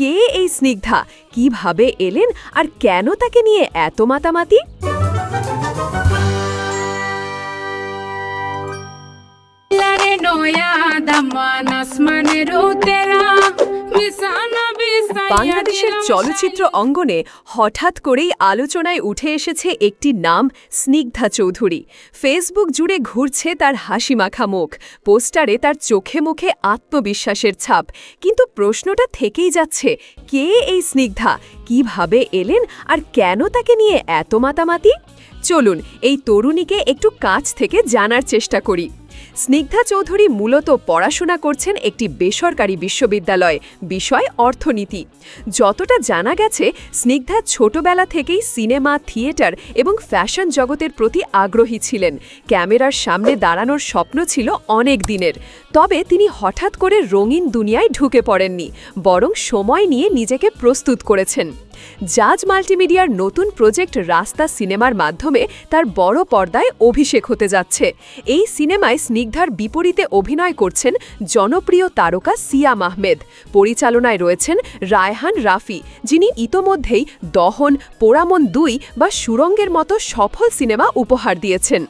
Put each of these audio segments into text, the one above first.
কে এই স্নিগ্ধা, কিভাবে এলেন আর কেন তাকে নিয়ে এত মাতামাতি? বাংলাদেশের চলচ্চিত্র অঙ্গনে হঠাৎ করেই আলোচনায় উঠে এসেছে একটি নাম, স্নিগ্ধা চৌধুরী। ফেসবুক জুড়ে ঘুরছে তার হাসিমাখা মুখ, পোস্টারে তার চোখে মুখে আত্মবিশ্বাসের ছাপ। কিন্তু প্রশ্নটা থেকেই যাচ্ছে, কে এই স্নিগ্ধা, কিভাবে এলেন আর কেন তাকে নিয়ে এত মাতামাতি? চলুন এই তরুণীকে একটু কাছ থেকে জানার চেষ্টা করি। স্নিগ্ধা চৌধুরী মূলত পড়াশোনা করছেন একটি বেসরকারি বিশ্ববিদ্যালয়ে, বিষয় অর্থনীতি। যতটা জানা গেছে, স্নিগ্ধা ছোটবেলা থেকেই সিনেমা, থিয়েটার এবং ফ্যাশন জগতের প্রতি আগ্রহী ছিলেন। ক্যামেরার সামনে দাঁড়ানোর স্বপ্ন ছিল অনেক দিনের। তবে তিনি হঠাৎ করে রঙিন দুনিয়ায় ঢুকে পড়েননি, বরং সময় নিয়ে নিজেকে প্রস্তুত করেছেন। জাজ মাল্টিমিডিয়ার নতুন প্রজেক্ট রাস্তা সিনেমার মাধ্যমে তার বড় পর্দায় অভিষেক হতে যাচ্ছে। এই সিনেমায় স্নিগ্ধার বিপরীতে অভিনয় করছেন জনপ্রিয় তারকা সিয়াম আহমেদ। পরিচালনায় রয়েছেন রায়হান রাফি, যিনি ইতোমধ্যেই দহন, পোড়ামন 2 বা সুরঙ্গের মতো সফল সিনেমা উপহার দিয়েছেন।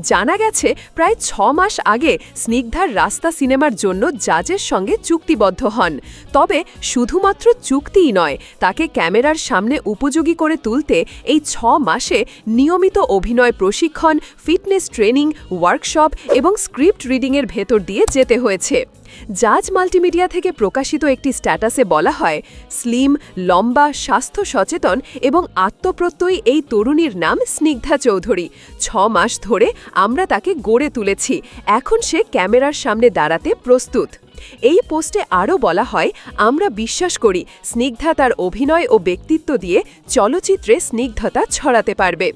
জানা গেছে, প্রায় 6 মাস আগে স্নিগ্ধার রাস্তা সিনেমার জন্য জাজের সঙ্গে চুক্তিবদ্ধ হন। তবে শুধুমাত্র চুক্তিই নয়, তাকে ক্যামেরার সামনে উপযোগী করে তুলতে এই 6 মাসে নিয়মিত অভিনয় প্রশিক্ষণ, ফিটনেস ট্রেনিং, ওয়ার্কশপ এবং স্ক্রিপ্ট রিডিংয়ের ভেতর দিয়ে যেতে হয়েছে। জাজ মাল্টিমিডিয়া থেকে প্রকাশিত একটি স্ট্যাটাসে বলা হয়, স্লিম, লম্বা, স্বাস্থ্য সচেতন এবং আত্মপ্রত্যয়ী এই তরুণীর নাম স্নিগ্ধা চৌধুরী। 6 মাস ধরে আমরা তাকে গড়ে তুলেছি, এখন সে ক্যামেরার সামনে দাঁড়াতে প্রস্তুত। এই পোস্টে আরও বলা হয়, আমরা বিশ্বাস করি স্নিগ্ধা তার অভিনয় ও ব্যক্তিত্ব দিয়ে চলচ্চিত্রে স্নিগ্ধতা ছড়াতে পারবে।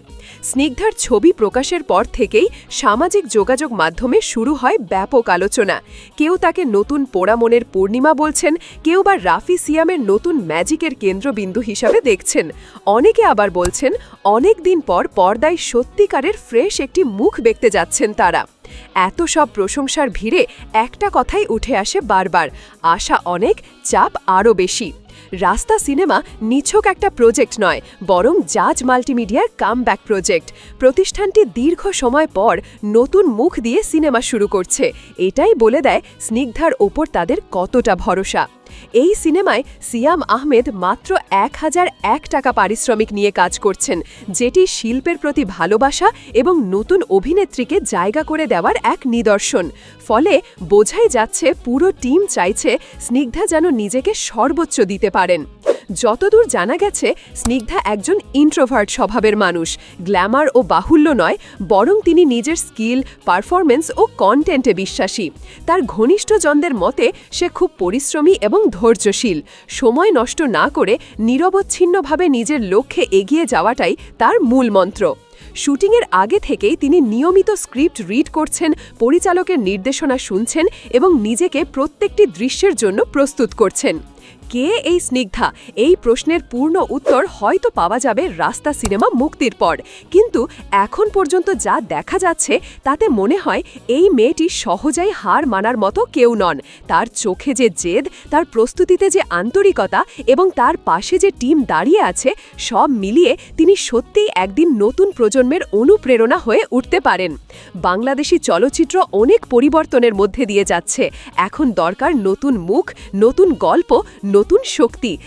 স্নিগ্ধার ছবি প্রকাশের পর থেকেই সামাজিক যোগাযোগ মাধ্যমে শুরু হয় ব্যাপক আলোচনা। কেউ তাকে নতুন পোড়ামনের পূর্ণিমা বলছেন, কেউ বা রাফি সিয়ামের নতুন ম্যাজিকের কেন্দ্রবিন্দু হিসাবে দেখছেন। অনেকে আবার বলছেন, অনেক দিন পর পর্দায় সত্যিকারের ফ্রেশ একটি মুখ দেখতে যাচ্ছেন তারা। এত সব প্রশংসার ভিড়ে একটা কথাই উঠে আসে বারবার, আশা অনেক, চাপ আরও বেশি। রাস্তা সিনেমা নিছক একটা প্রজেক্ট নয়, বরং জাজ মাল্টিমিডিয়ার কামব্যাক প্রজেক্ট। প্রতিষ্ঠানটি দীর্ঘ সময় পর নতুন মুখ দিয়ে সিনেমা শুরু করছে। এটাই বলে দেয় স্নিগ্ধার ওপর তাদের কতটা ভরসা। এই সিনেমায় সিয়াম আহমেদ মাত্র 1001 টাকা পারিশ্রমিক নিয়ে কাজ করছেন, যেটি শিল্পের প্রতি ভালোবাসা এবং নতুন অভিনেত্রীকে জায়গা করে দেওয়ার এক নিদর্শন। ফলে বোঝাই যাচ্ছে, পুরো টিম চাইছে স্নিগ্ধা যেন নিজেকে সর্বোচ্চ দিতে পারেন। যতদূর জানা গেছে, স্নিগ্ধা একজন ইন্ট্রোভার্ট স্বভাবের মানুষ। গ্ল্যামার ও বাহুল্য নয়, বরং তিনি নিজের স্কিল, পারফরমেন্স ও কন্টেন্টে বিশ্বাসী। তার ঘনিষ্ঠজনদের মতে সে খুব পরিশ্রমী এবং ধৈর্যশীল। সময় নষ্ট না করে নিরবচ্ছিন্নভাবে নিজের লক্ষ্যে এগিয়ে যাওয়াটাই তার মূল মন্ত্র। শুটিংয়ের আগে থেকেই তিনি নিয়মিত স্ক্রিপ্ট রিড করছেন, পরিচালকের নির্দেশনা শুনছেন এবং নিজেকে প্রত্যেকটি দৃশ্যের জন্য প্রস্তুত করছেন। কে এই স্নিগ্ধা? এই প্রশ্নের পূর্ণ উত্তর হয়তো পাওয়া যাবে রাস্তা সিনেমা মুক্তির পর। কিন্তু এখন পর্যন্ত যা দেখা যাচ্ছে, তাতে মনে হয় এই মেয়েটি সহজেই হার মানার মতো কেউ নন। তার চোখে যে জেদ, তার প্রস্তুতিতে যে আন্তরিকতা এবং তার পাশে যে টিম দাঁড়িয়ে আছে, সব মিলিয়ে তিনি সত্যিই একদিন নতুন প্রজন্মের অনুপ্রেরণা হয়ে উঠতে পারেন। বাংলাদেশি চলচ্চিত্র অনেক পরিবর্তনের মধ্যে দিয়ে যাচ্ছে। এখন দরকার নতুন মুখ, নতুন গল্প, নতুন শক্তি,